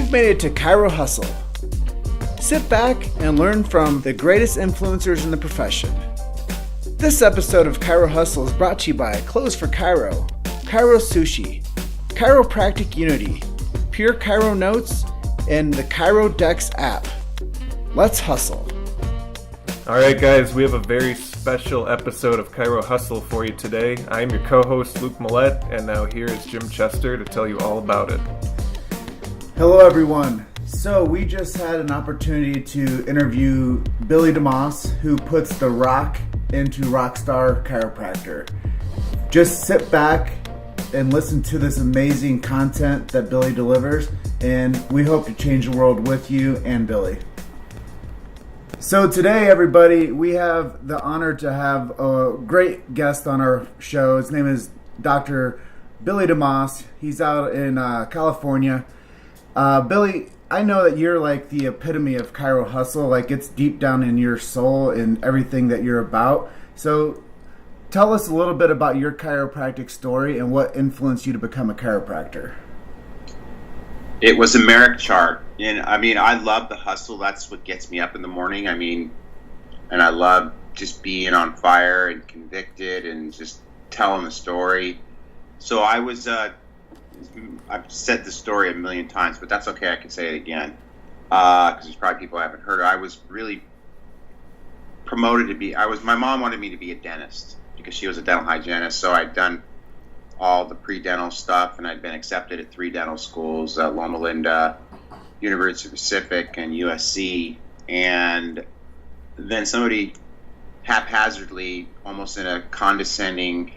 You've made it to Chiro Hustle. Sit back and learn from the greatest influencers in the profession. This episode of Chiro Hustle is brought to you by Clothes for Chiro, Chiro Sushi, Chiropractic Unity, Pure Chiro Notes, and the Chiro Dex app. Let's hustle. All right, guys, we have a very special episode of Chiro Hustle for you today. I'm your co-host, Luke Millette, and now here is Jim Chester to tell you all about it. Hello, everyone. So we just had an opportunity to interview Billy DeMoss, who puts the rock into rockstar chiropractor. Just sit back and listen to this amazing content that Billy delivers, and we hope to change the world with you and Billy. So today, everybody, we have the honor to have a great guest on our show. His name is Dr. Billy DeMoss. He's out in California. Billy, I know that you're like the epitome of Chiro Hustle. Like, it's deep down in your soul and everything that you're about. So tell us a little bit about your chiropractic story and what influenced you to become a chiropractor. It was a merit chart. And I love the hustle. That's what gets me up in the morning. And I love just being on fire and convicted and just telling the story. So I was, I've said the story a million times, but that's okay. I can say it again. Because there's probably people who haven't heard it. I was really promoted to be, my mom wanted me to be a dentist because she was a dental hygienist. So I'd done all the pre-dental stuff, and I'd been accepted at 3 dental schools, Loma Linda, University of Pacific, and USC. And then somebody haphazardly, almost in a condescending,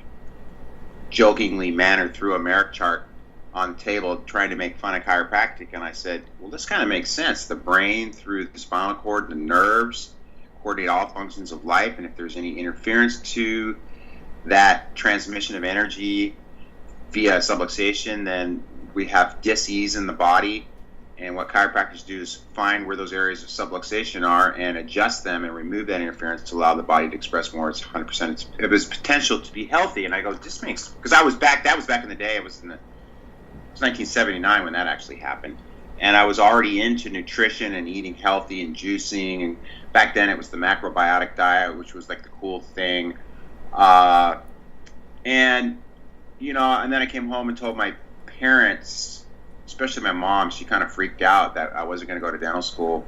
jokingly manner, threw a merit chart on the table trying to make fun of chiropractic. And I said, well, this kind of makes sense. The brain through the spinal cord, the nerves, coordinate all functions of life. And if there's any interference to that transmission of energy via subluxation, then we have dis-ease in the body. And what chiropractors do is find where those areas of subluxation are and adjust them and remove that interference to allow the body to express more its 100% of its potential to be healthy. And I go, this makes, because that was back in the day. It was 1979 when that actually happened. And I was already into nutrition and eating healthy and juicing. And back then it was the macrobiotic diet, which was like the cool thing. And then I came home and told my parents, especially my mom. She kind of freaked out that I wasn't going to go to dental school.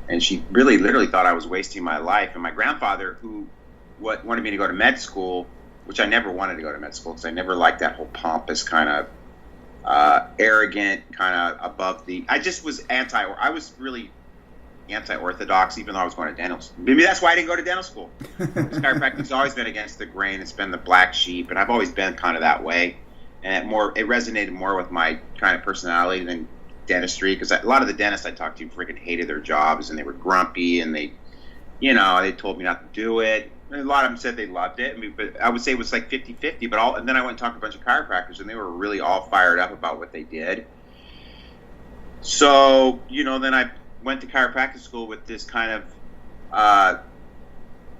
And she really literally thought I was wasting my life. And my grandfather, who wanted me to go to med school, which I never wanted to go to med school because I never liked that whole pompous kind of arrogant, kind of above the, I was really anti-orthodox, even though I was going to dental school. Maybe that's why I didn't go to dental school. Because chiropractic's always been against the grain. It's been the black sheep, and I've always been kind of that way. And it resonated more with my kind of personality than dentistry, because a lot of the dentists I talked to freaking hated their jobs, and they were grumpy, and they told me not to do it. And a lot of them said they loved it, but I would say it was like 50-50. And then I went and talked to a bunch of chiropractors, and they were really all fired up about what they did. So, then I went to chiropractic school with this kind of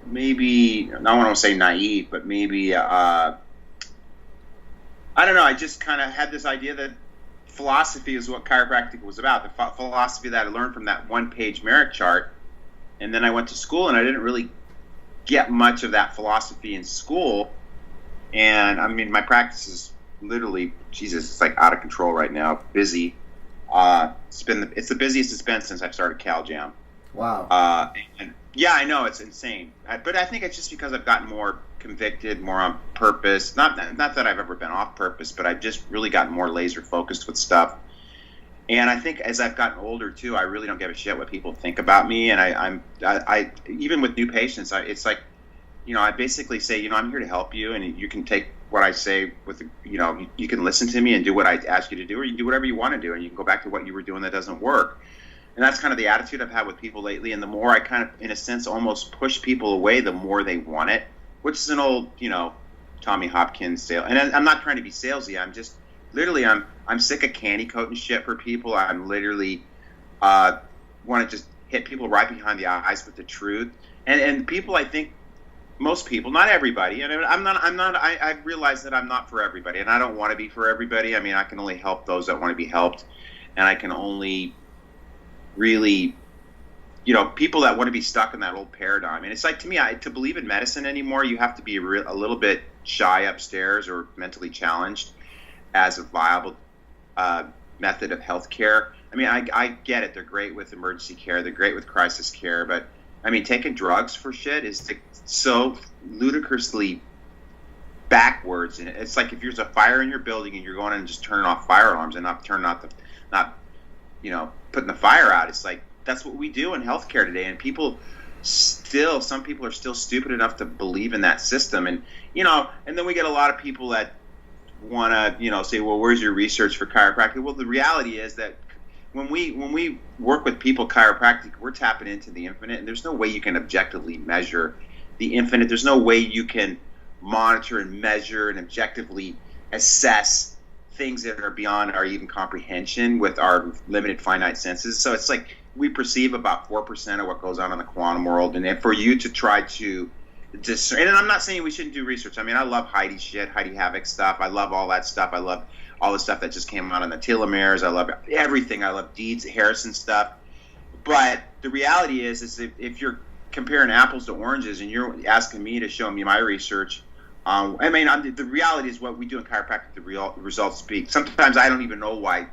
maybe, I don't want to say naive, but maybe I don't know. I just kind of had this idea that philosophy is what chiropractic was about. The philosophy that I learned from that one-page merit chart. And then I went to school, and I didn't really get much of that philosophy in school. And my practice is literally, it's like out of control right now. Busy. It's the busiest it's been since I've started CalJam. Wow. And yeah, I know, it's insane. But I think it's just because I've gotten more convicted, more on purpose. Not that I've ever been off purpose, but I've just really gotten more laser focused with stuff. And I think as I've gotten older too, I really don't give a shit what people think about me. And I even with new patients, it's like, I basically say, I'm here to help you, and you can take what I say with, you can listen to me and do what I ask you to do, or you can do whatever you want to do, and you can go back to what you were doing that doesn't work. And that's kind of the attitude I've had with people lately. And the more I kind of, in a sense, almost push people away, the more they want it, which is an old, Tommy Hopkins sale. And I'm not trying to be salesy. I'm just literally, I'm sick of candy coating shit for people. I'm literally want to just hit people right behind the eyes with the truth. And people, I think, most people, not everybody. And I realize that I'm not for everybody, and I don't want to be for everybody. I can only help those that want to be helped. and I can only really, people that want to be stuck in that old paradigm. And it's like, to me, to believe in medicine anymore, you have to be a little bit shy upstairs or mentally challenged as a viable method of healthcare. I mean, I get it. They're great with emergency care. They're great with crisis care. But, I mean, taking drugs for shit is so ludicrously backwards. And it's like if there's a fire in your building and you're going in and just turning off fire alarms and not putting the fire out. It's like, that's what we do in healthcare today. And some people are still stupid enough to believe in that system. And, and then we get a lot of people that want to, say, well, where's your research for chiropractic? Well, the reality is that when we work with people chiropractic, we're tapping into the infinite, and there's no way you can objectively measure the infinite. There's no way you can monitor and measure and objectively assess things that are beyond our even comprehension with our limited finite senses. So it's like we perceive about 4% of what goes on in the quantum world, and for you to try to discern, and I'm not saying we shouldn't do research. I mean, I love Heidi Havoc stuff. I love all that stuff. I love all the stuff that just came out on the telomeres. I love everything. I love Deeds Harrison stuff. But the reality is if you're comparing apples to oranges and you're asking me to show me my research, the reality is what we do in chiropractic, the results speak. Sometimes I don't even know why,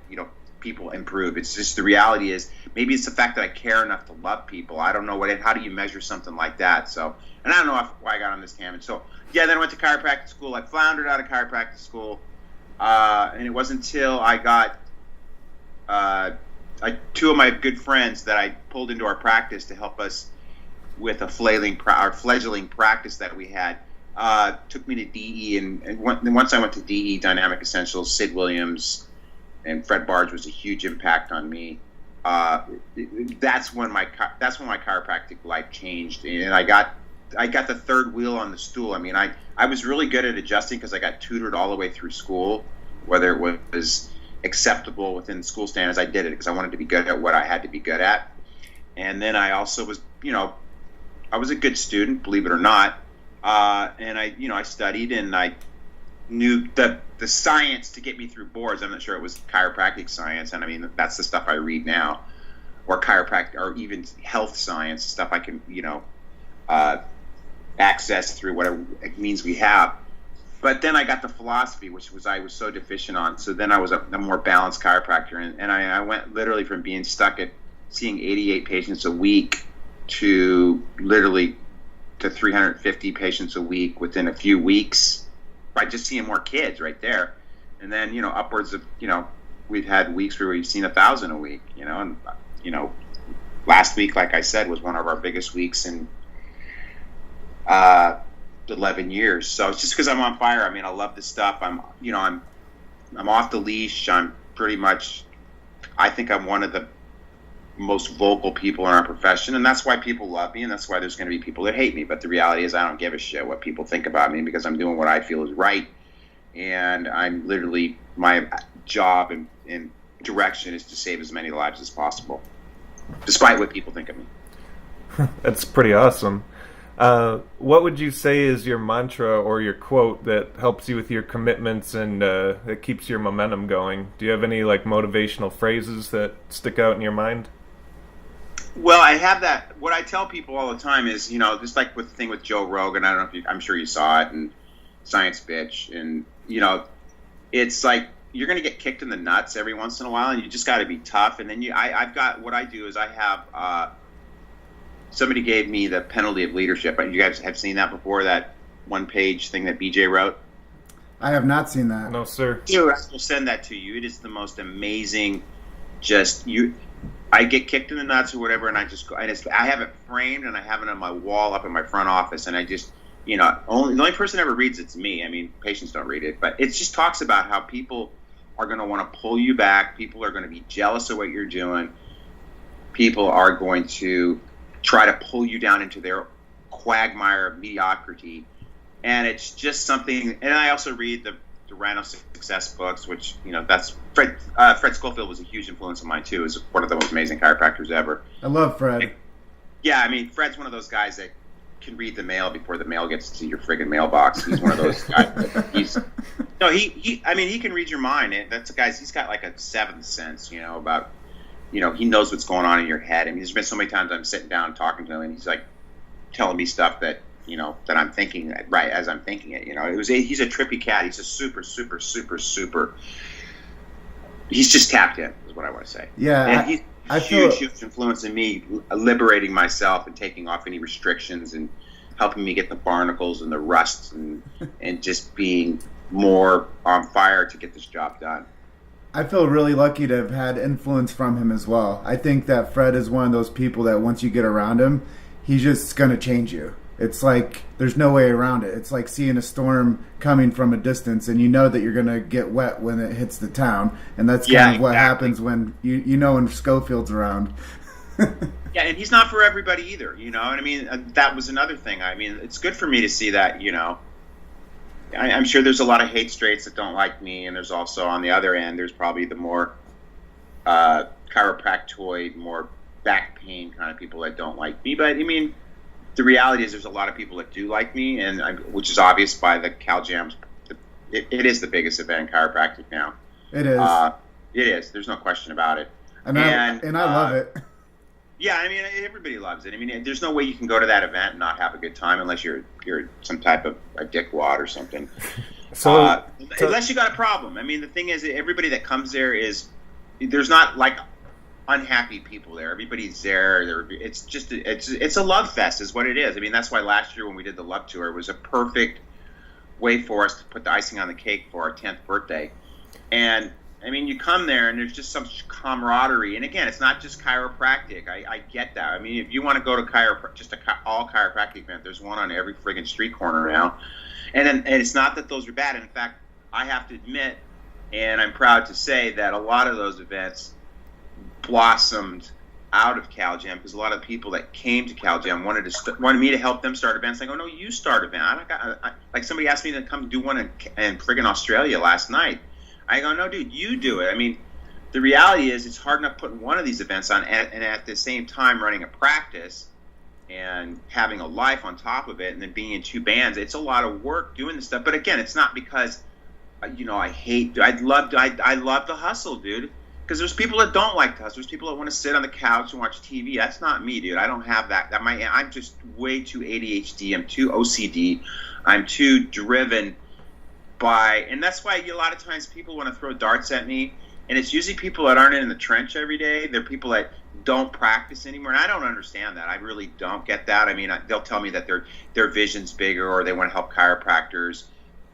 people improve. It's just the reality is maybe it's the fact that I care enough to love people. I don't know how do you measure something like that? So, and I don't know why I got on this tangent. So, yeah, then I went to chiropractic school. I floundered out of chiropractic school. And it wasn't until I got two of my good friends that I pulled into our practice to help us with our fledgling practice that we had. Took me to DE, and once I went to DE, Dynamic Essentials, Sid Williams and Fred Barge was a huge impact on me. That's when my chiropractic life changed, and I got the third wheel on the stool. I mean, I was really good at adjusting because I got tutored all the way through school, whether it was acceptable within school standards. I did it because I wanted to be good at what I had to be good at. And then I also was, I was a good student, believe it or not. And I studied and I knew the science to get me through boards. I'm not sure it was chiropractic science. And I mean, that's the stuff I read now, or chiropractic, or even health science stuff I can, access through whatever means we have. But then I got the philosophy, which I was so deficient on. So then I was a more balanced chiropractor. And I went literally from being stuck at seeing 88 patients a week to 350 patients a week within a few weeks by just seeing more kids right there. And then, upwards of, we've had weeks where we've seen 1,000 a week, and, last week, like I said, was one of our biggest weeks in 11 years. So it's just because I'm on fire. I mean, I love this stuff. I'm off the leash. I'm pretty much, I think I'm one of the most vocal people in our profession, and that's why people love me, and that's why there's going to be people that hate me. But the reality is I don't give a shit what people think about me because I'm doing what I feel is right, and I'm literally, my job and direction is to save as many lives as possible, despite what people think of me. That's pretty awesome. What would you say is your mantra or your quote that helps you with your commitments and that keeps your momentum going? Do you have any motivational phrases that stick out in your mind? Well, I have that. What I tell people all the time is, just like with the thing with Joe Rogan, I don't know if I'm sure you saw it, and Science Bitch, and it's like you're going to get kicked in the nuts every once in a while, and you just got to be tough. And then I've got, what I do is I have somebody gave me the penalty of leadership. You guys have seen that before, that one-page thing that BJ wrote? I have not seen that. No, sir. I will send that to you. It is the most amazing, I get kicked in the nuts or whatever, and I just go, I have it framed, and I have it on my wall up in my front office, and I just, the only person ever reads it's me. I mean, patients don't read it, but it just talks about how people are going to want to pull you back. People are going to be jealous of what you're doing. People are going to try to pull you down into their quagmire of mediocrity. And it's just something, and I also read the Rhino Success books, which, that's Fred Schofield was a huge influence on mine too. Is one of the most amazing chiropractors ever. I love Fred. Yeah, I mean, Fred's one of those guys that can read the mail before the mail gets to your friggin' mailbox. He's one of those guys. He can read your mind. That's a guy's. He's got like a seventh sense, about, he knows what's going on in your head. I mean, there's been so many times I'm sitting down talking to him, and he's like telling me stuff that that I'm thinking right as I'm thinking it. He's a trippy cat. He's a super, super, super, super. He's just tapped in, is what I want to say. Yeah, and he's a huge influence in me liberating myself and taking off any restrictions and helping me get the barnacles and the rust and just being more on fire to get this job done. I feel really lucky to have had influence from him as well. I think that Fred is one of those people that once you get around him, he's just going to change you. It's like there's no way around it. It's like seeing a storm coming from a distance, and you know that you're going to get wet when it hits the town. And that's kind of what happens when when Schofield's around. Yeah, and he's not for everybody either, and I mean, that was another thing. I mean, it's good for me to see that, I'm sure there's a lot of hate straights that don't like me, and there's also, on the other end, there's probably the more chiropractoid, more back pain kind of people that don't like me. But, I mean, the reality is there's a lot of people that do like me, which is obvious by the Cal Jams. It is the biggest event in chiropractic now. It is. It is. There's no question about it. And I love it. Yeah, I mean, everybody loves it. I mean, there's no way you can go to that event and not have a good time unless you're some type of a dickwad or something. Unless you got a problem. I mean, the thing is, everybody that comes there's not like unhappy people there. Everybody's there. It's a love fest, is what it is. I mean, that's why last year when we did the Love Tour, it was a perfect way for us to put the icing on the cake for our 10th birthday. And I mean, you come there and there's just some camaraderie. And again, it's not just chiropractic. I get that. I mean, if you want to go to just all chiropractic event, there's one on every friggin' street corner now. And it's not that those are bad. In fact, I have to admit, and I'm proud to say, that a lot of those events blossomed out of Cal Jam, because a lot of people that came to Cal Jam wanted me to help them start events. Like, oh no, you start event. Like somebody asked me to come do one in friggin' Australia last night. I go, no, dude, you do it. I mean, the reality is it's hard enough putting one of these events on and at the same time running a practice and having a life on top of it and then being in two bands. It's a lot of work doing this stuff. But again, it's not because, I love the hustle, dude. Because there's people that don't like the hustle. There's people that want to sit on the couch and watch TV. That's not me, dude. I don't have that. I'm just way too ADHD. I'm too OCD. I'm too driven and that's why a lot of times people want to throw darts at me, and it's usually people that aren't in the trench every day. They're people that don't practice anymore, and I don't understand that. I really don't get that. I mean, they'll tell me that their vision's bigger, or they want to help chiropractors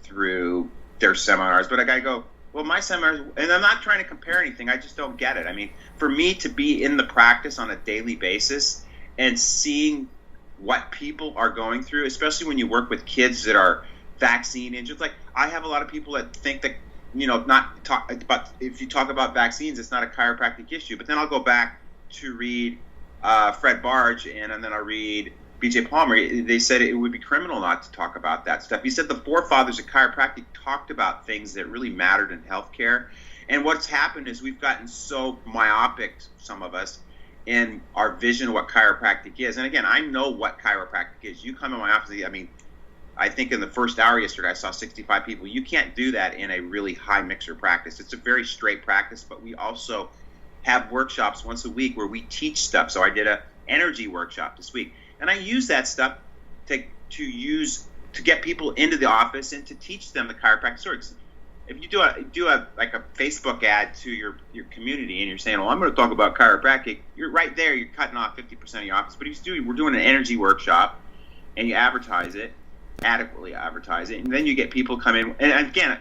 through their seminars. But I go, well, my seminars, and I'm not trying to compare anything. I just don't get it. I mean, for me to be in the practice on a daily basis and seeing what people are going through, especially when you work with kids that are vaccine injured. Like, I have a lot of people that think that, not talk about, if you talk about vaccines, it's not a chiropractic issue. But then I'll go back to read Fred Barge, and then I'll read B.J. Palmer. They said it would be criminal not to talk about that stuff. He said the forefathers of chiropractic talked about things that really mattered in healthcare. And what's happened is we've gotten so myopic, some of us, in our vision of what chiropractic is. And again, I know what chiropractic is. You come in my office, I mean, I think in the first hour yesterday, I saw 65 people. You can't do that in a really high mixer practice. It's a very straight practice, but we also have workshops once a week where we teach stuff. So I did a energy workshop this week, and I use that stuff to get people into the office and to teach them the chiropractic story. If you do a Facebook ad to your community and you're saying, well, I'm going to talk about chiropractic, you're right there. You're cutting off 50% of your office. But if we're doing an energy workshop and you adequately advertise it, and then you get people come in. And again,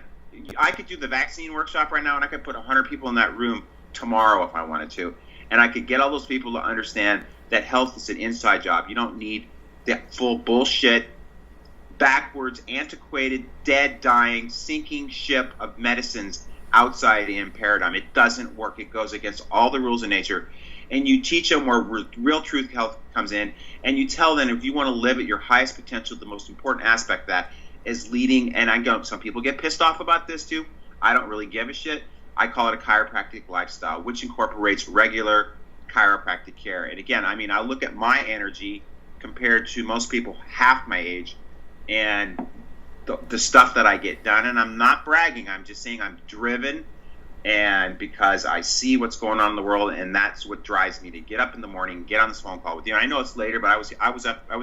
I could do the vaccine workshop right now, and I could put 100 people in that room tomorrow if I wanted to, and I could get all those people to understand that health is an inside job. You don't need that full bullshit, backwards, antiquated, dead, dying, sinking ship of medicines outside in paradigm. It doesn't work. It goes against all the rules of nature. And you teach them where real truth health comes in, and you tell them if you want to live at your highest potential, the most important aspect of that is leading. And I go, some people get pissed off about this too. I don't really give a shit. I call it a chiropractic lifestyle, which incorporates regular chiropractic care. And again, I mean, I look at my energy compared to most people half my age, and the stuff that I get done. And I'm not bragging. I'm just saying I'm driven, and because I see what's going on in the world, and that's what drives me to get up in the morning, get on this phone call with you. And I know it's later, but I was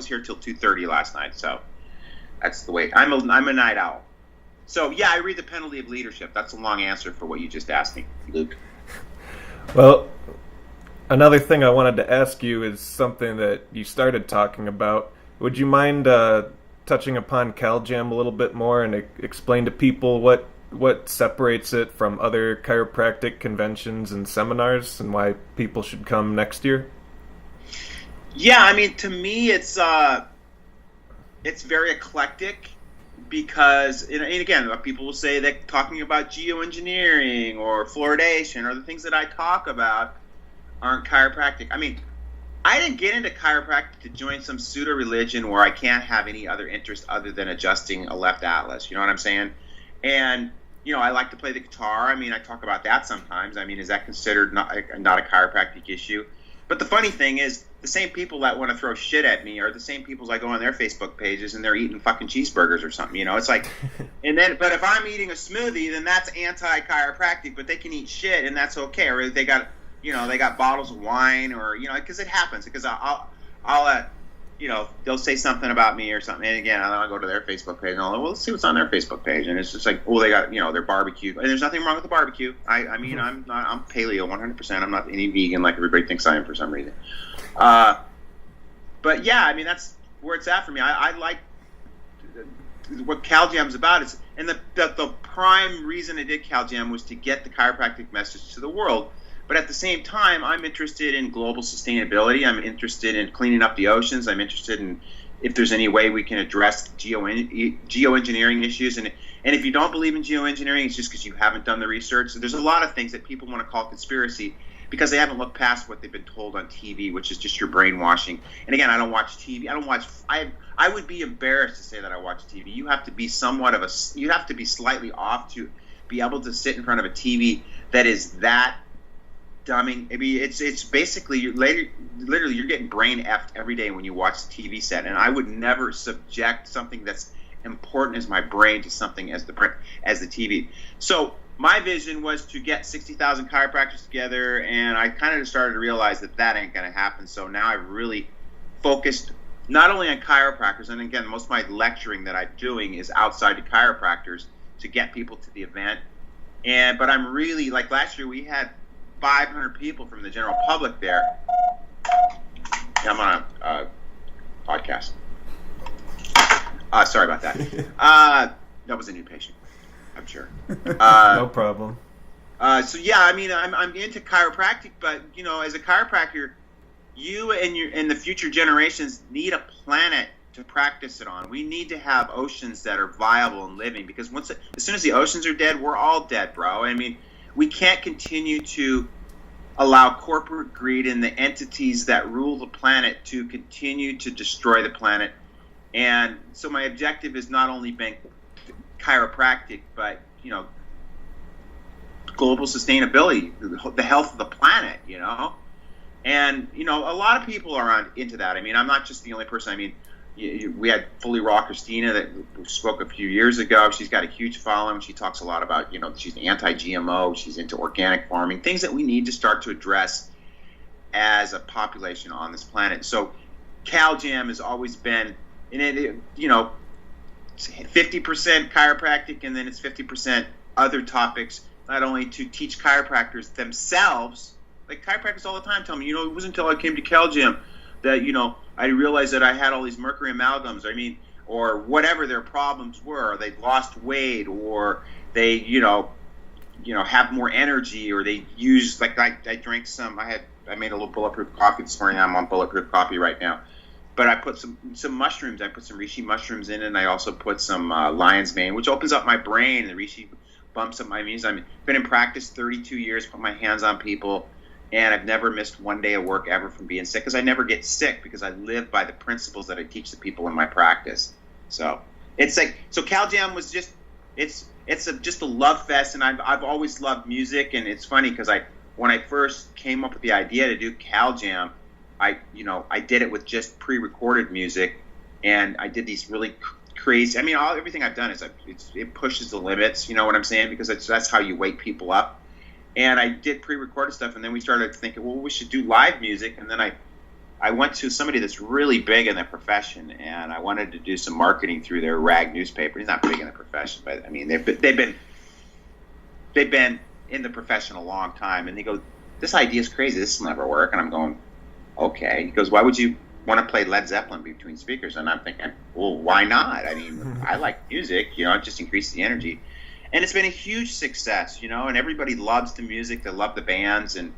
here till 2:30 last night, so that's the way. I'm a night owl. So yeah, I read The Penalty of Leadership. That's a long answer for what you just asked me, Luke. Well, another thing I wanted to ask you is something that you started talking about. Would you mind touching upon CalJam a little bit more and explain to people what separates it from other chiropractic conventions and seminars, and why people should come next year? Yeah, I mean, to me, it's very eclectic, because, and again, people will say that talking about geoengineering or fluoridation or the things that I talk about aren't chiropractic. I mean, I didn't get into chiropractic to join some pseudo-religion where I can't have any other interest other than adjusting a left atlas. You know what I'm saying? And, I like to play the guitar. I mean, I talk about that sometimes. I mean, is that considered not a chiropractic issue? But the funny thing is, the same people that want to throw shit at me are the same people I go on their Facebook pages and they're eating fucking cheeseburgers or something. It's like, but if I'm eating a smoothie, then that's anti-chiropractic, but they can eat shit and that's okay. Or they got bottles of wine, or, because it happens. Because I'll they'll say something about me or something. And again, I'll go to their Facebook page and I'll, well, let's see what's on their Facebook page. And it's just like, oh, they got, their barbecue. And there's nothing wrong with the barbecue. I mean, I'm paleo 100%. I'm not any vegan like everybody thinks I am for some reason. But yeah, I mean, that's where it's at for me. I like what CalJam's about. And the prime reason I did CalJam was to get the chiropractic message to the world. But at the same time, I'm interested in global sustainability. I'm interested in cleaning up the oceans. I'm interested in if there's any way we can address geoengineering issues. And if you don't believe in geoengineering, it's just because you haven't done the research. So there's a lot of things that people want to call conspiracy because they haven't looked past what they've been told on TV, which is just your brainwashing. And again, I don't watch TV. I would be embarrassed to say that I watch TV. You have to be you have to be slightly off to be able to sit in front of a TV that is that dumbing. I mean, it's basically literally you're getting brain effed every day when you watch the TV set, and I would never subject something that's important as my brain to something as the TV. So my vision was to get 60,000 chiropractors together, and I kind of started to realize that ain't going to happen. So now I've really focused not only on chiropractors, and again, most of my lecturing that I'm doing is outside the chiropractors to get people to the event. But I'm really, like last year we had 500 people from the general public there. Yeah, I'm on a podcast. Sorry about that. That was a new patient, I'm sure. No problem. So yeah, I mean, I'm into chiropractic, but as a chiropractor, you and the future generations need a planet to practice it on. We need to have oceans that are viable and living, because as soon as the oceans are dead, we're all dead, bro. I mean, we can't continue to allow corporate greed and the entities that rule the planet to continue to destroy the planet. And so my objective is not only being chiropractic, but global sustainability, the health of the planet, And a lot of people are into that. I mean, I'm not just the only person. I mean, we had Fully Raw Christina that spoke a few years ago. She's got a huge following. She talks a lot about, she's anti-GMO. She's into organic farming, things that we need to start to address as a population on this planet. So CalJam has always been, 50% chiropractic, and then it's 50% other topics, not only to teach chiropractors themselves. Like chiropractors all the time tell me, it wasn't until I came to CalJam that, I realized that I had all these mercury amalgams. I mean, or whatever their problems were. Or they lost weight, or they, have more energy, or they use, like I drank some. I made a little bulletproof coffee this morning. I'm on bulletproof coffee right now. But I put some mushrooms. I put some reishi mushrooms in it, and I also put some lion's mane, which opens up my brain. And the reishi bumps up my immune system. I've been in practice 32 years, put my hands on people. And I've never missed one day of work ever from being sick, because I never get sick, because I live by the principles that I teach the people in my practice. So it's like, CalJam was just, it's just a love fest, and I've always loved music. And it's funny because when I first came up with the idea to do CalJam, I did it with just pre-recorded music, and I did these really crazy. I mean, everything I've done is it pushes the limits. You know what I'm saying? Because that's how you wake people up. And I did pre-recorded stuff, and then we started thinking, well, we should do live music. And then I went to somebody that's really big in the profession, and I wanted to do some marketing through their rag newspaper. He's not big in the profession, but I mean, they've been in the profession a long time, and they go, this idea is crazy. This will never work. And I'm going, okay. He goes, why would you want to play Led Zeppelin between speakers? And I'm thinking, well, why not? I mean, I like music, it just increases the energy. And it's been a huge success, and everybody loves the music. They love the bands. And,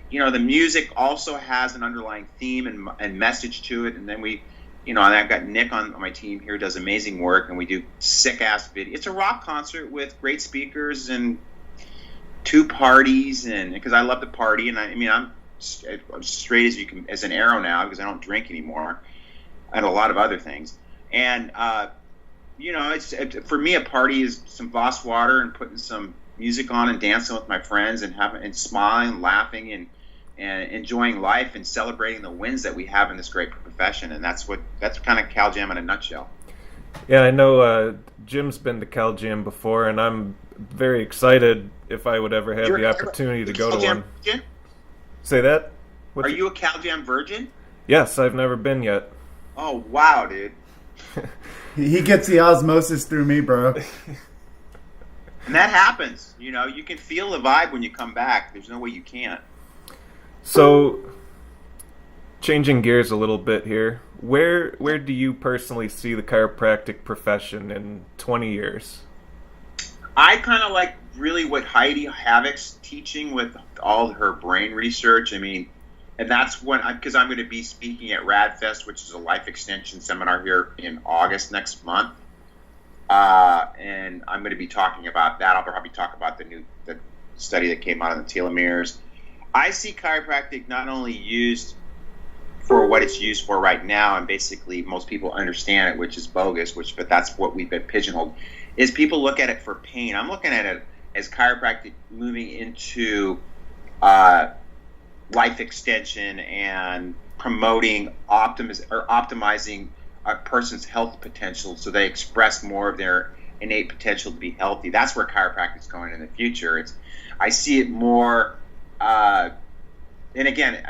the music also has an underlying theme and message to it. And then and I've got Nick on my team here, does amazing work, and we do sick-ass video. It's a rock concert with great speakers and 2 parties, and because I love to party, and I'm straight as an arrow now because I don't drink anymore, and a lot of other things. And for me, a party is some Voss water and putting some music on and dancing with my friends and smiling, and laughing, and enjoying life and celebrating the wins that we have in this great profession. And that's kind of Cal Jam in a nutshell. Yeah, I know Jim's been to Cal Jam before, and I'm very excited if I would ever have the opportunity to go to one. Virgin? Say that? Are you a Cal Jam virgin? Yes, I've never been yet. Oh, wow, dude. He gets the osmosis through me, bro. And that happens. You can feel the vibe when you come back. There's no way you can't. So, changing gears a little bit here, where do you personally see the chiropractic profession in 20 years? I kind of like really what Heidi Havock's teaching with all her brain research. I mean, and that's because I'm going to be speaking at RadFest, which is a life extension seminar here in August next month. And I'm going to be talking about that. I'll probably talk about the study that came out of the telomeres. I see chiropractic not only used for what it's used for right now, and basically most people understand it, which is bogus, but that's what we've been pigeonholed, is people look at it for pain. I'm looking at it as chiropractic moving into life extension and promoting optimizing a person's health potential so they express more of their innate potential to be healthy. That's where chiropractic is going in the future. I see it more, and again,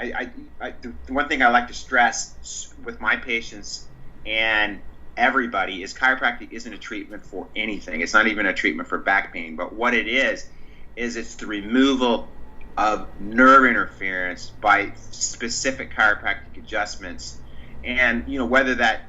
the one thing I like to stress with my patients and everybody is chiropractic isn't a treatment for anything. It's not even a treatment for back pain, but what it is it's the removal of nerve interference by specific chiropractic adjustments. And whether that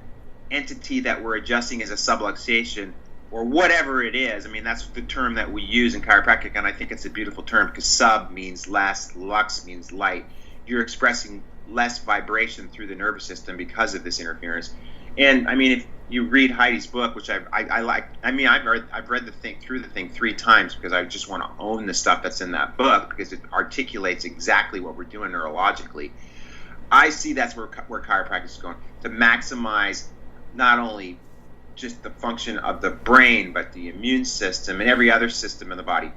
entity that we're adjusting is a subluxation or whatever it is, I mean, that's the term that we use in chiropractic, and I think it's a beautiful term because sub means less, lux means light. You're expressing less vibration through the nervous system because of this interference. And I mean, if you read Heidi's book, which I like, I mean, I've read the thing 3 times because I just want to own the stuff that's in that book because it articulates exactly what we're doing neurologically. I see that's where chiropractic is going, to maximize not only just the function of the brain, but the immune system and every other system in the body,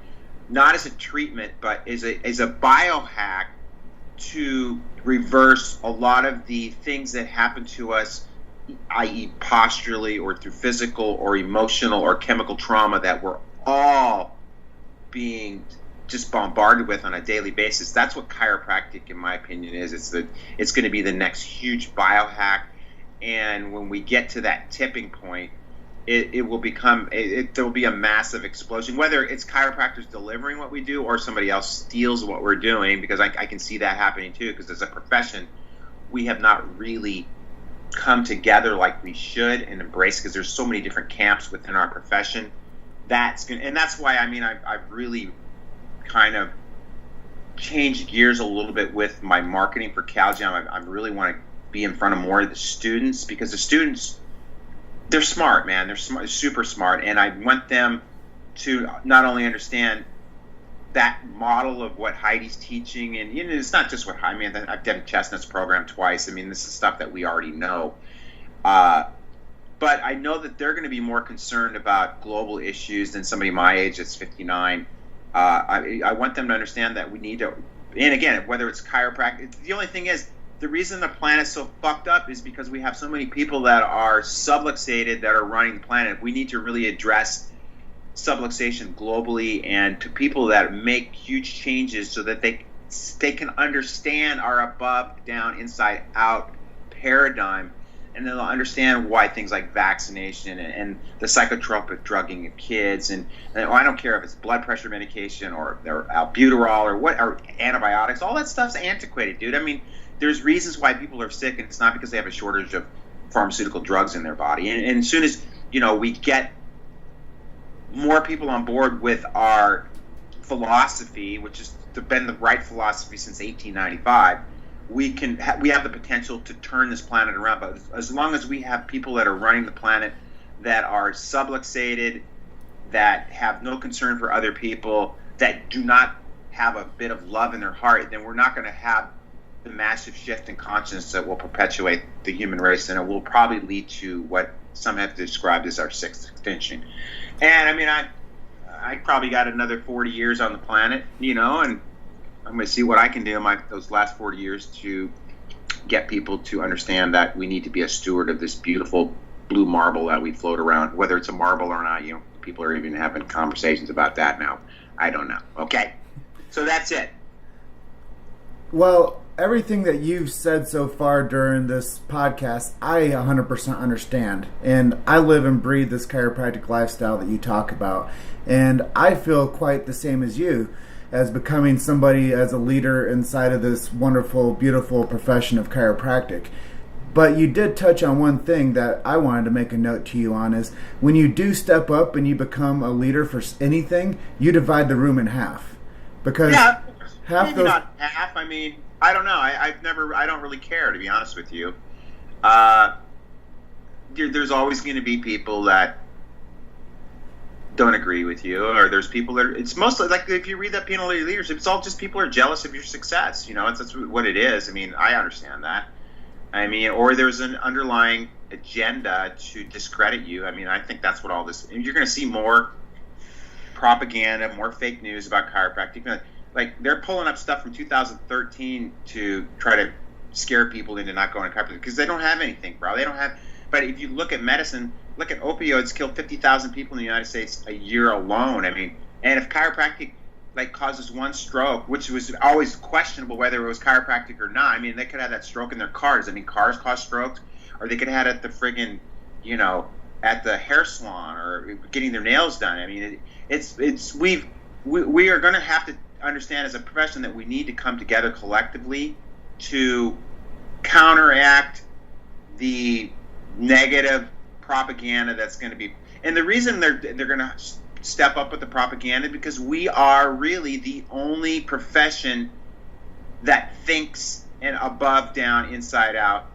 not as a treatment, but as a biohack to reverse a lot of the things that happen to us, i.e. posturally or through physical or emotional or chemical trauma that we're all being just bombarded with on a daily basis. That's what chiropractic, in my opinion, is. It's going to be the next huge biohack, and when we get to that tipping point, it will become there will be a massive explosion. Whether it's chiropractors delivering what we do or somebody else steals what we're doing, because I can see that happening too. Because as a profession, we have not really come together like we should and embrace, because there's so many different camps within our profession. That's why I've really kind of changed gears a little bit with my marketing for CalJam. I really want to be in front of more of the students, because the students, they're smart, man. They're smart, super smart, and I want them to not only understand that model of what Heidi's teaching, and it's not just what I've done Chestnut's program twice. I mean, this is stuff that we already know. But I know that they're going to be more concerned about global issues than somebody my age that's 59. I want them to understand that we need to, and again, whether it's chiropractic, the only thing is the reason the planet's so fucked up is because we have so many people that are subluxated that are running the planet. We need to really address subluxation globally, and to people that make huge changes so that they can understand our above, down, inside out paradigm, and then they'll understand why things like vaccination and the psychotropic drugging of kids, and I don't care if it's blood pressure medication or albuterol or antibiotics, all that stuff's antiquated, dude. I mean, there's reasons why people are sick, and it's not because they have a shortage of pharmaceutical drugs in their body. And as soon as, we get more people on board with our philosophy, which has been the right philosophy since 1895, we have the potential to turn this planet around. But as long as we have people that are running the planet that are subluxated, that have no concern for other people, that do not have a bit of love in their heart, then we're not going to have the massive shift in consciousness that will perpetuate the human race, and it will probably lead to what some have described as our sixth extinction. And I mean, I probably got another 40 years on the planet, and I'm going to see what I can do in those last 40 years to get people to understand that we need to be a steward of this beautiful blue marble that we float around. Whether it's a marble or not, people are even having conversations about that now. I don't know. Okay, so that's it. Well, everything that you've said so far during this podcast, I 100% understand. And I live and breathe this chiropractic lifestyle that you talk about. And I feel quite the same as you, as becoming somebody as a leader inside of this wonderful, beautiful profession of chiropractic. But you did touch on one thing that I wanted to make a note to you on, is when you do step up and you become a leader for anything, you divide the room in half. Because maybe not half. I mean, I don't know. I don't really care, to be honest with you. There's always going to be people that don't agree with you, or there's people that it's mostly like, if you read that Penal Leadership, it's all just people are jealous of your success. That's what it is. I mean, I understand that. I mean, or there's an underlying agenda to discredit you. I mean, I think that's what all this. You're going to see more propaganda, more fake news about chiropractic. Like, they're pulling up stuff from 2013 to try to scare people into not going to chiropractic because they don't have anything, bro. They don't have. But if you look at medicine, look at opioids, kill 50,000 people in the United States a year alone. I mean, and if chiropractic causes one stroke, which was always questionable whether it was chiropractic or not. I mean, they could have that stroke in their cars. I mean, cars cause strokes, or they could have had it at the friggin', at the hair salon or getting their nails done. I mean, we are going to have to understand as a profession that we need to come together collectively to counteract the negative propaganda that's going to be. And the reason they're going to step up with the propaganda because we are really the only profession that thinks an above, down, inside out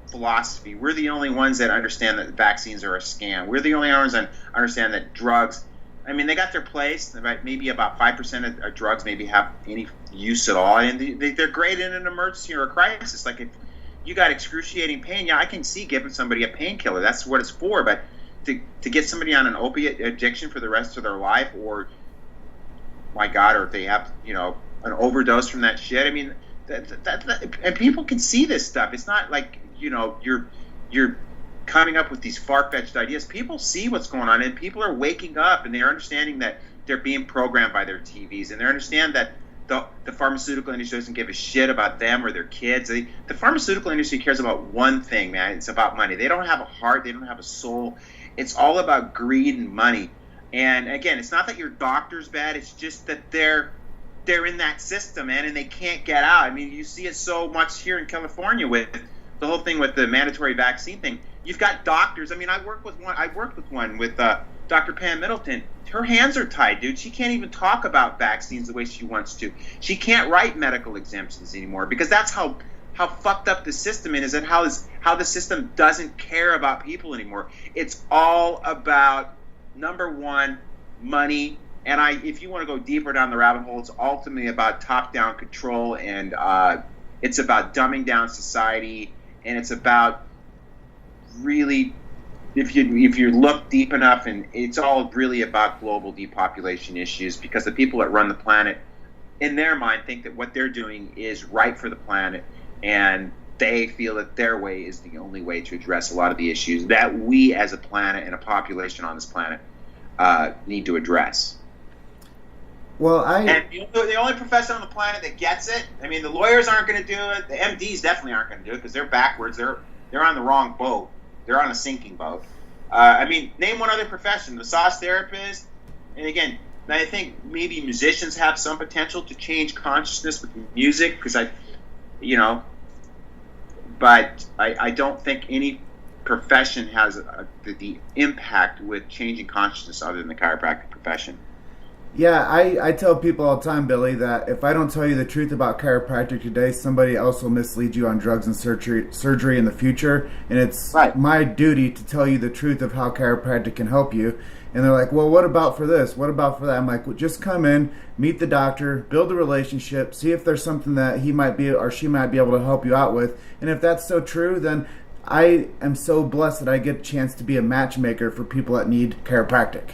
philosophy. We're the only ones that understand that vaccines are a scam. We're the only ones that understand that drugs, I mean, they got their place. Maybe about 5% of drugs maybe have any use at all, and they're great in an emergency or a crisis. Like, if you got excruciating pain, I can see giving somebody a painkiller. That's what it's for. But to get somebody on an opiate addiction for the rest of their life, or my God, or if they have an overdose from that shit. I mean, that and people can see this stuff. It's not like you're coming up with these far-fetched ideas. People see what's going on, and people are waking up, and they're understanding that they're being programmed by their TVs, and they understand that the pharmaceutical industry doesn't give a shit about them or their kids. The pharmaceutical industry cares about one thing, man. It's about money. They don't have a heart. They don't have a soul. It's all about greed and money. And again, it's not that your doctor's bad. It's just that they're in that system, man, and they can't get out. I mean, you see it so much here in California with the whole thing with the mandatory vaccine thing. You've got doctors. I mean, I worked with one with Dr. Pam Middleton. Her hands are tied, dude. She can't even talk about vaccines the way she wants to. She can't write medical exemptions anymore because that's how fucked up the system is, and how the system doesn't care about people anymore. It's all about, number one, money. And if you want to go deeper down the rabbit hole, it's ultimately about top-down control, and it's about dumbing down society, and it's about really, if you look deep enough, and it's all really about global depopulation issues, because the people that run the planet, in their mind, think that what they're doing is right for the planet, and they feel that their way is the only way to address a lot of the issues that we as a planet and a population on this planet need to address. Well, and the only profession on the planet that gets it, I mean, the lawyers aren't going to do it. The MDs definitely aren't going to do it because they're backwards. They're on the wrong boat. They're on a sinking boat. I mean, name one other profession. Massage therapist. And again, I think maybe musicians have some potential to change consciousness with music because but I don't think any profession has the impact with changing consciousness other than the chiropractic profession. Yeah, I tell people all the time, Billy, that if I don't tell you the truth about chiropractic today, somebody else will mislead you on drugs and surgery in the future. And it's my duty to tell you the truth of how chiropractic can help you. And they're like, well, what about for this? What about for that? I'm like, well, just come in, meet the doctor, build a relationship, see if there's something that he might be or she might be able to help you out with. And if that's so true, then I am so blessed that I get a chance to be a matchmaker for people that need chiropractic.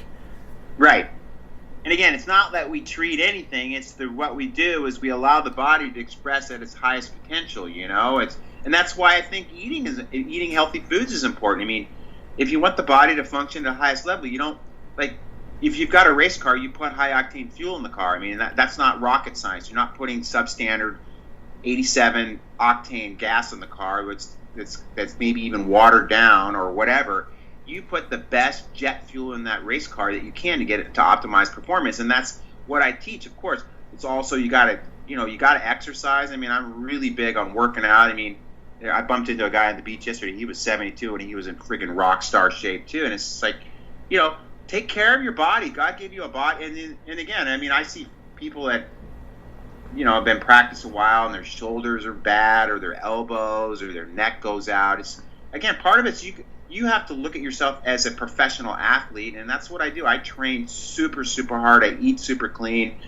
Right. And again, it's not that we treat anything. It's what we do is we allow the body to express at its highest potential. And that's why I think eating healthy foods is important. I mean, if you want the body to function at the highest level, you don't if you've got a race car, you put high octane fuel in the car. I mean, that's not rocket science. You're not putting substandard 87 octane gas in the car, that's maybe even watered down or whatever. You put the best jet fuel in that race car that you can to get it to optimize performance, and that's what I teach. Of course, it's also you got to exercise. I mean, I'm really big on working out. I mean, I bumped into a guy on the beach yesterday. He was 72 and he was in freaking rock star shape too. And it's just like, take care of your body. God gave you a body. And again, I mean, I see people that have been practicing a while and their shoulders are bad or their elbows or their neck goes out. It's again, part of it's you have to look at yourself as a professional athlete, and that's what I do. I train super, super hard. I eat super clean.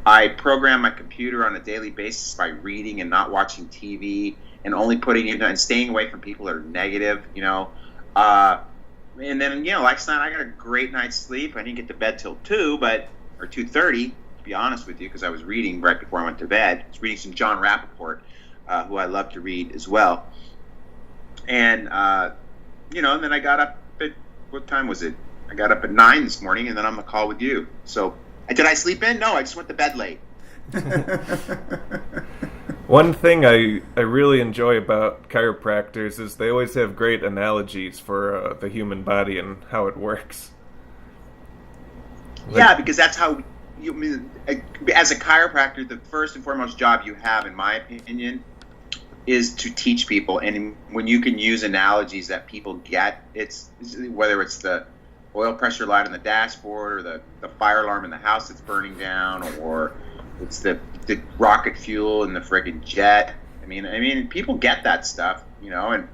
I program my computer on a daily basis by reading and not watching TV and only putting in and staying away from people that are negative, and then, last night I got a great night's sleep. I didn't get to bed till 2:30, to be honest with you, because I was reading right before I went to bed. I was reading some John Rappaport, who I love to read as well. And, and then I got up at, what time was it? I got up at 9 this morning, and then I'm on the call with you. So, did I sleep in? No, I just went to bed late. One thing I really enjoy about chiropractors is they always have great analogies for the human body and how it works. Yeah, because that's how as a chiropractor, the first and foremost job you have, in my opinion, is to teach people. And when you can use analogies that people get, it's whether it's the oil pressure light on the dashboard or the fire alarm in the house that's burning down, or it's the rocket fuel in the friggin' jet. I mean, people get that stuff, and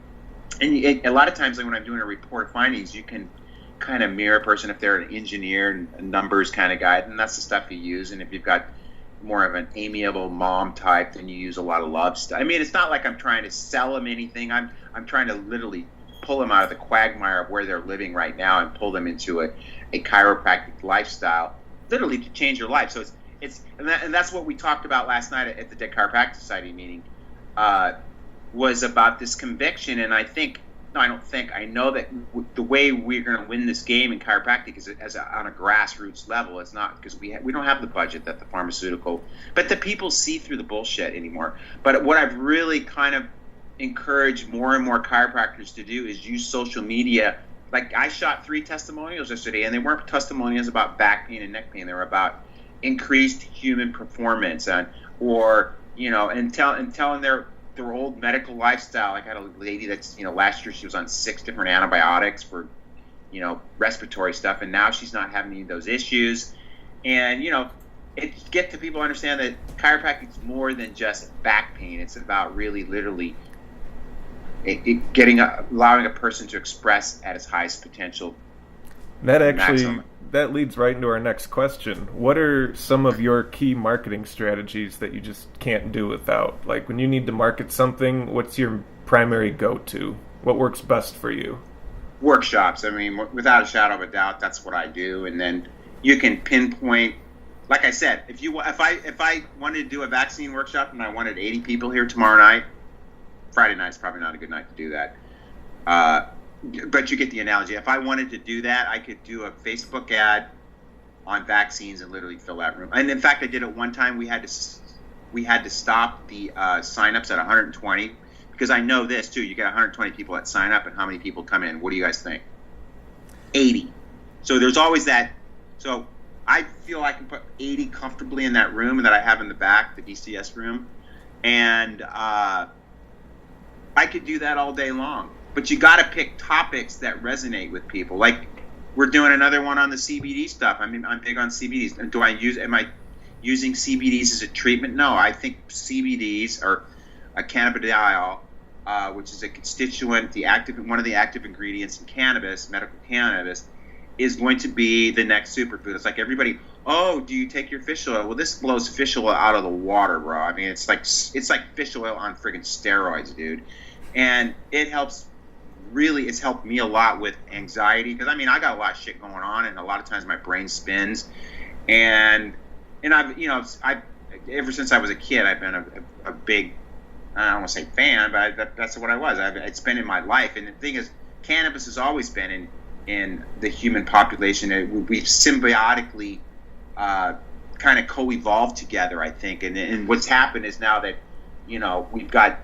a lot of times, like when I'm doing a report of findings, you can kind of mirror a person if they're an engineer and a numbers kind of guy, and that's the stuff you use. And if you've got more of an amiable mom type, then you use a lot of love stuff. I mean, it's not like I'm trying to sell them anything. I'm trying to literally pull them out of the quagmire of where they're living right now and pull them into a chiropractic lifestyle, literally to change your life. So and that's what we talked about last night at the Dead Chiropractic Society meeting, was about this conviction. And I know that the way we're going to win this game in chiropractic is on a grassroots level. It's not because we don't have the budget that the pharmaceutical, but the people see through the bullshit anymore. But what I've really kind of encouraged more and more chiropractors to do is use social media. Like I shot 3 testimonials yesterday, and they weren't testimonials about back pain and neck pain. They were about increased human performance, and telling their old medical lifestyle. I had a lady that's, last year she was on 6 different antibiotics for, respiratory stuff, and now she's not having any of those issues. And, it get to people understand that chiropractic is more than just back pain. It's about really literally allowing a person to express at its highest potential. That leads right into our next question. What are some of your key marketing strategies that you just can't do without? Like when you need to market something, what's your primary go-to? What works best for you? Workshops. I mean, without a shadow of a doubt, that's what I do. And then you can pinpoint, like I said, if I wanted to do a vaccine workshop and I wanted 80 people here tomorrow night, Friday night's probably not a good night to do that. But you get the analogy. If I wanted to do that, I could do a Facebook ad on vaccines and literally fill that room. And in fact, I did it one time. We had to stop the signups at 120 because I know this too. You get 120 people that sign up, and how many people come in? What do you guys think? 80. So there's always that. So I feel I can put 80 comfortably in that room that I have in the back, the DCS room, and I could do that all day long. But you got to pick topics that resonate with people. Like we're doing another one on the CBD stuff. I mean, I'm big on CBDs. And am I using CBDs as a treatment? No, I think CBDs are a cannabidiol, which is a constituent, one of the active ingredients in cannabis, medical cannabis, is going to be the next superfood. It's like everybody, oh, do you take your fish oil? Well, this blows fish oil out of the water, bro. I mean, it's like fish oil on friggin' steroids, dude. And it's helped me a lot with anxiety because I mean I got a lot of shit going on, and a lot of times my brain spins, and I've ever since I was a kid I've been a big, I don't want to say fan, but that's what I was. It's been in my life, and the thing is, cannabis has always been in the human population. We've symbiotically kind of co-evolved together, I think, and what's happened is now that we've got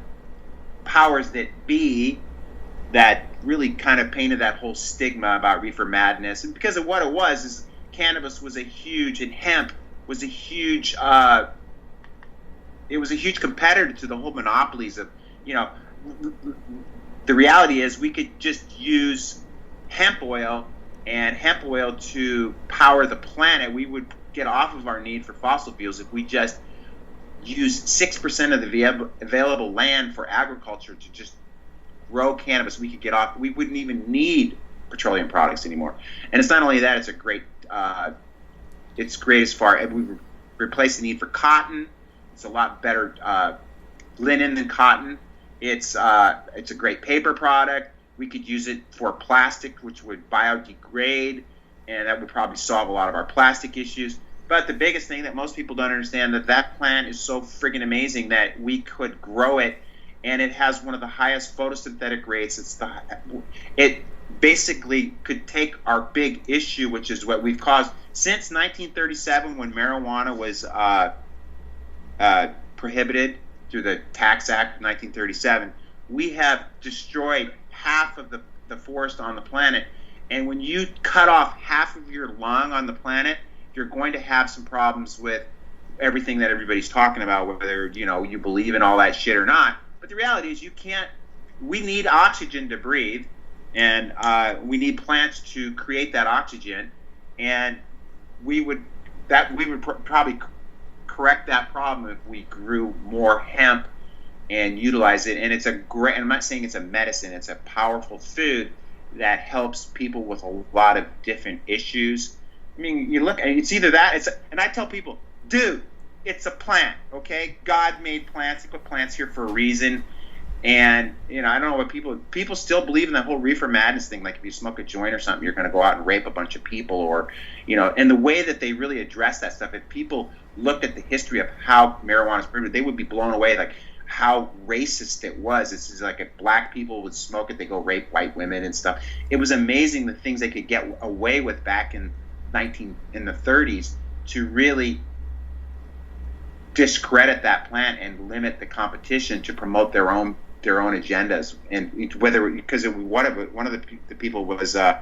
powers that be that really kind of painted that whole stigma about reefer madness. And because of what it was, is cannabis was and hemp was a huge, it was a huge competitor to the whole monopolies of, the reality is we could just use hemp oil to power the planet. We would get off of our need for fossil fuels if we just use 6% of the available land for agriculture to just grow cannabis. We could get off. We wouldn't even need petroleum products anymore. And it's not only that; it's great as far we replace the need for cotton. It's a lot better linen than cotton. It's a great paper product. We could use it for plastic, which would biodegrade, and that would probably solve a lot of our plastic issues. But the biggest thing that most people don't understand, that plant is so friggin' amazing that we could grow it, and it has one of the highest photosynthetic rates. It basically could take our big issue, which is what we've caused since 1937, when marijuana was prohibited through the Tax Act of 1937. We have destroyed half of the forest on the planet, and when you cut off half of your lung on the planet, you're going to have some problems with everything that everybody's talking about, whether you believe in all that shit or not. But the reality is, we need oxygen to breathe, and we need plants to create that oxygen, and we would probably correct that problem if we grew more hemp and utilize it. And it's I'm not saying it's a medicine, it's a powerful food that helps people with a lot of different issues. I mean, you look, it's either that, and I tell people, dude, it's a plant, okay? God made plants. He put plants here for a reason. And, I don't know what people still believe in that whole reefer madness thing. Like if you smoke a joint or something, you're going to go out and rape a bunch of people, or, and the way that they really address that stuff, if people looked at the history of how marijuana is proven, they would be blown away, like how racist it was. This is like if black people would smoke it, they go rape white women and stuff. It was amazing the things they could get away with back in the 30s to really discredit that plant and limit the competition to promote their own agendas. And whether because one of the people was I'm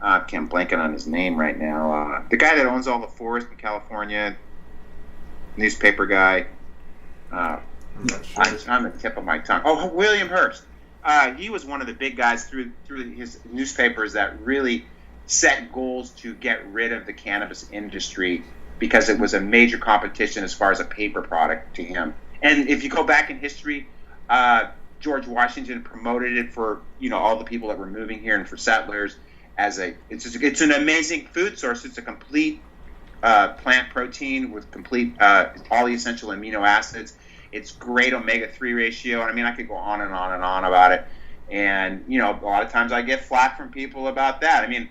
blanking on his name right now, the guy that owns all the forest in California, newspaper guy. I'm not sure. It's on the tip of my tongue. Oh, William Hearst. He was one of the big guys through his newspapers that really set goals to get rid of the cannabis industry because it was a major competition as far as a paper product to him. And if you go back in history, George Washington promoted it for all the people that were moving here and for settlers it's an amazing food source. It's a complete plant protein with complete all the essential amino acids. It's great omega-3 ratio. And I mean, I could go on and on and on about it. And a lot of times I get flack from people about that. I mean,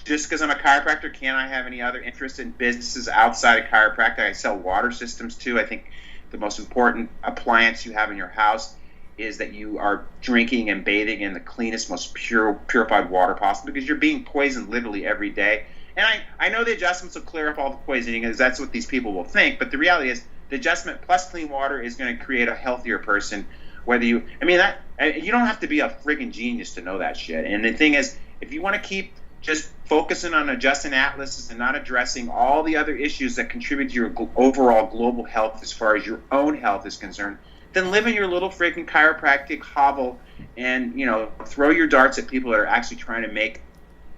just because I'm a chiropractor, can I have any other interest in businesses outside of chiropractic? I sell water systems too. I think the most important appliance you have in your house is that you are drinking and bathing in the cleanest, most purified water possible, because you're being poisoned literally every day. And I know the adjustments will clear up all the poisoning, because that's what these people will think. But the reality is, the adjustment plus clean water is going to create a healthier person. Whether you, I mean, that you don't have to be a friggin' genius to know that shit. And the thing is, if you want to keep just focusing on adjusting atlases and not addressing all the other issues that contribute to your overall global health as far as your own health is concerned, then live in your little freaking chiropractic hovel and, you know, throw your darts at people that are actually trying to make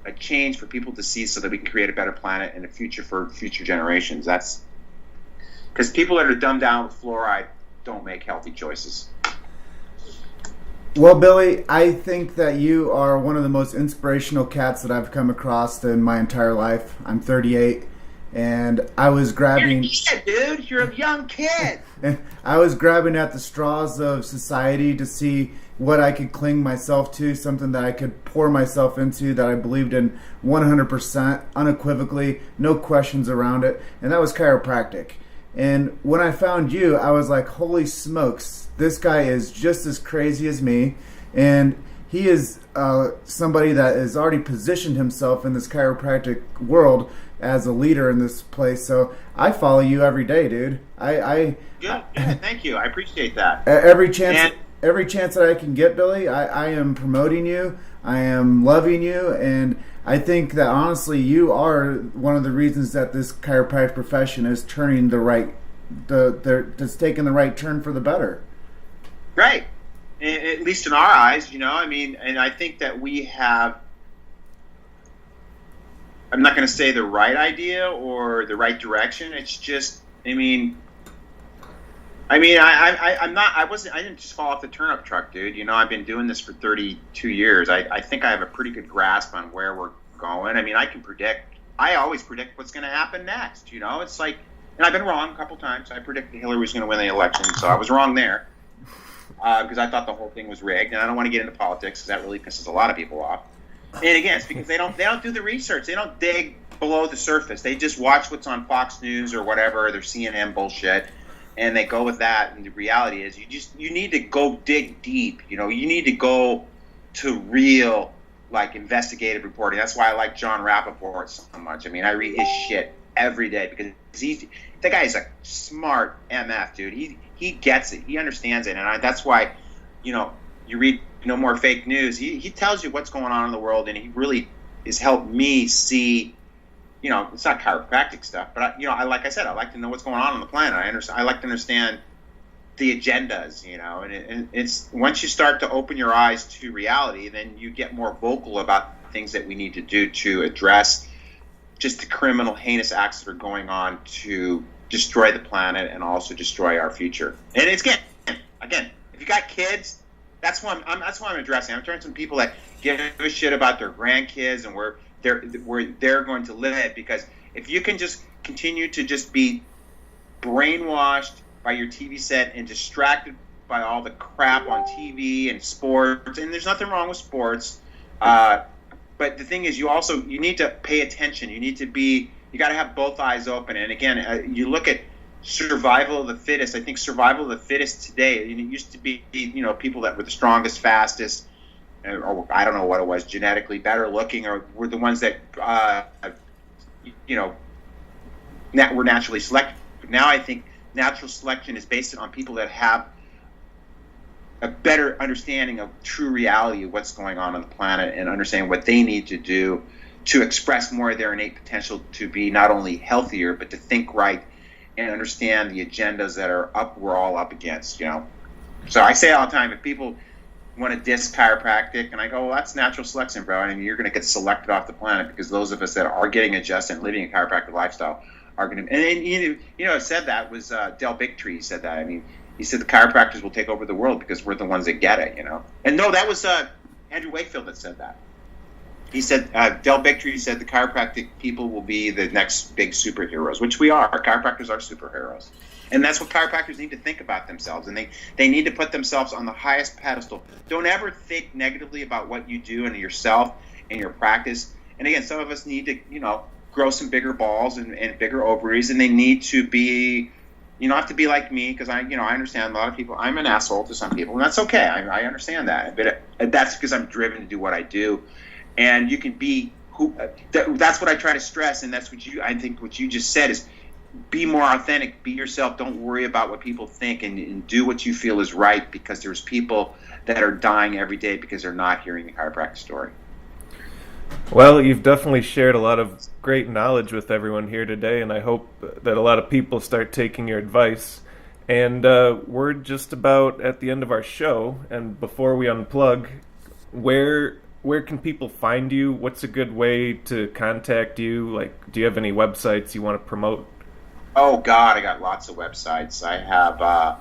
a change for people to see, so that we can create a better planet and a future for future generations. That's because people that are dumbed down with fluoride don't make healthy choices. Well, Billy, I think that you are one of the most inspirational cats that I've come across in my entire life. I'm 38, and I was grabbing... You're a kid, dude. You're a young kid. I was grabbing at the straws of society to see what I could cling myself to, something that I could pour myself into, that I believed in 100%, unequivocally, no questions around it, and that was chiropractic. And when I found you, I was like, holy smokes, this guy is just as crazy as me, and he is somebody that has already positioned himself in this chiropractic world as a leader in this place. So I follow you every day, dude. Yeah, thank you. I appreciate that. Every chance that I can get, Billy, I am promoting you. I am loving you, and I think that honestly, you are one of the reasons that this chiropractic profession is turning it's taking the right turn for the better. Right. At least in our eyes, you know. I mean, and I think that we have, I'm not going to say the right idea or the right direction. It's just, I didn't just fall off the turnip truck, dude. You know, I've been doing this for 32 years. I think I have a pretty good grasp on where we're going. I mean, I always predict what's going to happen next. You know, it's like, and I've been wrong a couple times. I predicted Hillary was going to win the election, so I was wrong there. Because I thought the whole thing was rigged, and I don't want to get into politics because that really pisses a lot of people off. And again, it's because they don't do the research. They don't dig below the surface. They just watch what's on Fox News or whatever, their CNN bullshit, and they go with that. And the reality is, you need to go dig deep. You know, you need to go to real, like, investigative reporting. That's why I like John Rappaport so much. I mean, I read his shit every day because the guy is a smart MF, dude. He gets it. He understands it. And that's why, you know, you read No More Fake News. He tells you what's going on in the world, and he really has helped me see, you know, it's not chiropractic stuff, but, like I said, I like to know what's going on the planet. I like to understand the agendas, you know, and it's once you start to open your eyes to reality, then you get more vocal about things that we need to do to address just the criminal, heinous acts that are going on to destroy the planet and also destroy our future. And it's again, if you got kids, that's what I'm addressing. I'm turning some people that give a shit about their grandkids and where they're going to live. Because if you can just continue to just be brainwashed by your TV set and distracted by all the crap on TV and sports, and there's nothing wrong with sports, but the thing is, you need to pay attention. You got to have both eyes open. And again, you look at survival of the fittest. I think survival of the fittest today, it used to be, you know, people that were the strongest, fastest, or I don't know what it was, genetically better looking, or were the ones that, you know, were naturally selected. But now I think natural selection is based on people that have a better understanding of true reality of what's going on the planet and understand what they need to do to express more of their innate potential to be not only healthier, but to think right and understand the agendas that we're all up against, you know. So I say all the time, if people want to diss chiropractic, and I go, well, that's natural selection, bro. I mean, you're going to get selected off the planet because those of us that are getting adjusted and living a chiropractic lifestyle are going to. And you know, said that was Del Bigtree said that. I mean, he said the chiropractors will take over the world because we're the ones that get it, you know. And no, that was Andrew Wakefield that said that. He said, Del Bigtree said the chiropractic people will be the next big superheroes, which we are. Our chiropractors are superheroes. And that's what chiropractors need to think about themselves. And they need to put themselves on the highest pedestal. Don't ever think negatively about what you do and yourself and your practice. And again, some of us need to, you know, grow some bigger balls and bigger ovaries, and they need to be, You don't have to be like me, because I understand a lot of people. I'm an asshole to some people, and that's okay. I understand that, but that's because I'm driven to do what I do, and you can be who. That's what I try to stress, and that's I think what you just said is, be more authentic, be yourself. Don't worry about what people think, and do what you feel is right, because there's people that are dying every day because they're not hearing the chiropractic story. Well, you've definitely shared a lot of great knowledge with everyone here today, and I hope that a lot of people start taking your advice. And we're just about at the end of our show, and before we unplug, where can people find you? What's a good way to contact you? Like, do you have any websites you want to promote? Oh, God, I got lots of websites. I have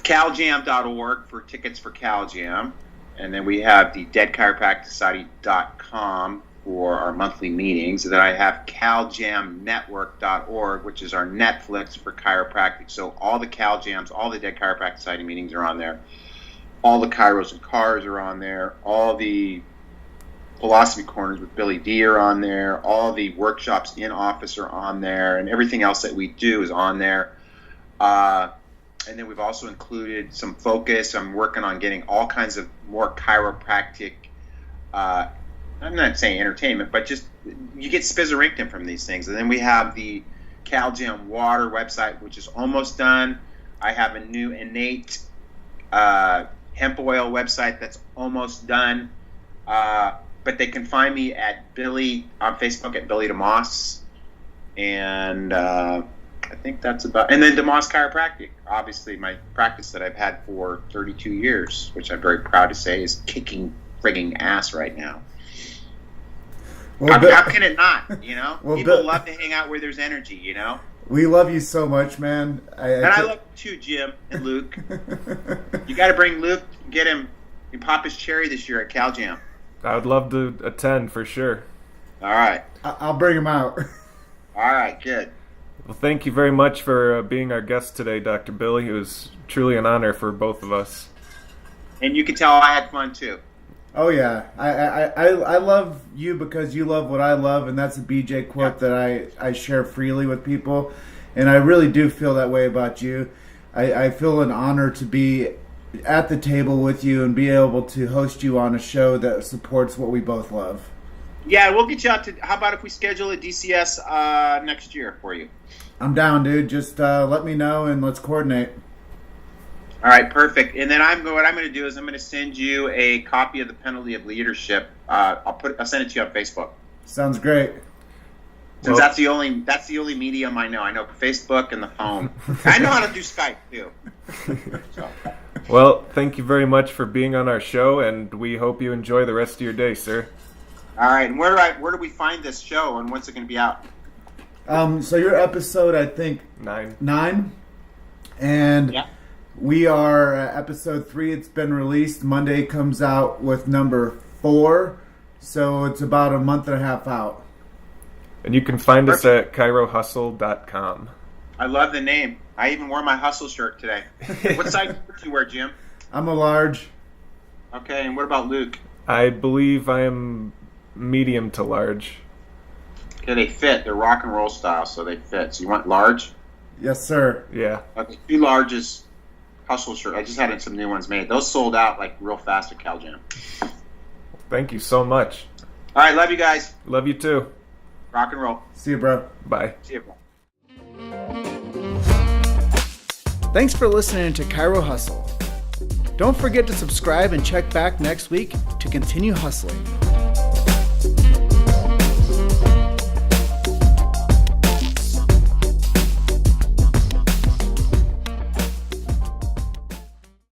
caljam.org for tickets for CalJam. And then we have the deadchiropracticsociety.com for our monthly meetings. And then I have caljamnetwork.org, which is our Netflix for chiropractic. So all the CalJams, all the Dead Chiropractic Society meetings are on there. All the Chiros and Cars are on there. All the Philosophy Corners with Billy D are on there. All the workshops in office are on there. And everything else that we do is on there. And then we've also included some focus. I'm working on getting all kinds of more chiropractic, I'm not saying entertainment, but just you get spizzerinkton from these things. And then we have the CalJam Water website, which is almost done. I have a new innate hemp oil website that's almost done. But they can find me at Billy on Facebook at Billy DeMoss. And I think that's about, and then DeMoss Chiropractic, obviously my practice that I've had for 32 years, which I'm very proud to say is kicking frigging ass right now. Well, how can it not? Well, people love to hang out where there's energy. We love you so much, man. I love you too, Jim and Luke. You got to bring Luke, get him, and pop his cherry this year at CalJam. I would love to attend for sure. All right, I'll bring him out. All right, good. Well, thank you very much for being our guest today, Dr. Billy. It was truly an honor for both of us. And you can tell I had fun, too. Oh, yeah. I love you because you love what I love, and that's a BJ quote that I share freely with people. And I really do feel that way about you. I feel an honor to be at the table with you and be able to host you on a show that supports what we both love. Yeah, we'll get you out to, how about if we schedule a DCS next year for you? I'm down, dude. Just let me know and let's coordinate. All right, perfect. And then what I'm going to do is I'm going to send you a copy of the Penalty of Leadership. I'll send it to you on Facebook. Sounds great. Since that's the only medium I know. I know Facebook and the phone. I know how to do Skype too. So. Well, thank you very much for being on our show, and we hope you enjoy the rest of your day, sir. All right, and where do we find this show, and when's it going to be out? So your episode, I think 9, and we are episode 3. It's been released. Monday comes out with number 4, so it's about a month and a half out. And you can find us at chirohustle.com. I love the name. I even wore my hustle shirt today. What size do you wear, Jim? I'm a large. Okay, and what about Luke? I believe I am medium to large. Okay, they fit. They're rock and roll style, so they fit. So you want large? Yes, sir. Yeah. Okay, 2 larges hustle shirt. I just had some new ones made. Those sold out like real fast at CalJam. Thank you so much. All right, love you guys. Love you too. Rock and roll. See you, bro. Bye. See you, bro. Thanks for listening to Chiro Hustle. Don't forget to subscribe and check back next week to continue hustling.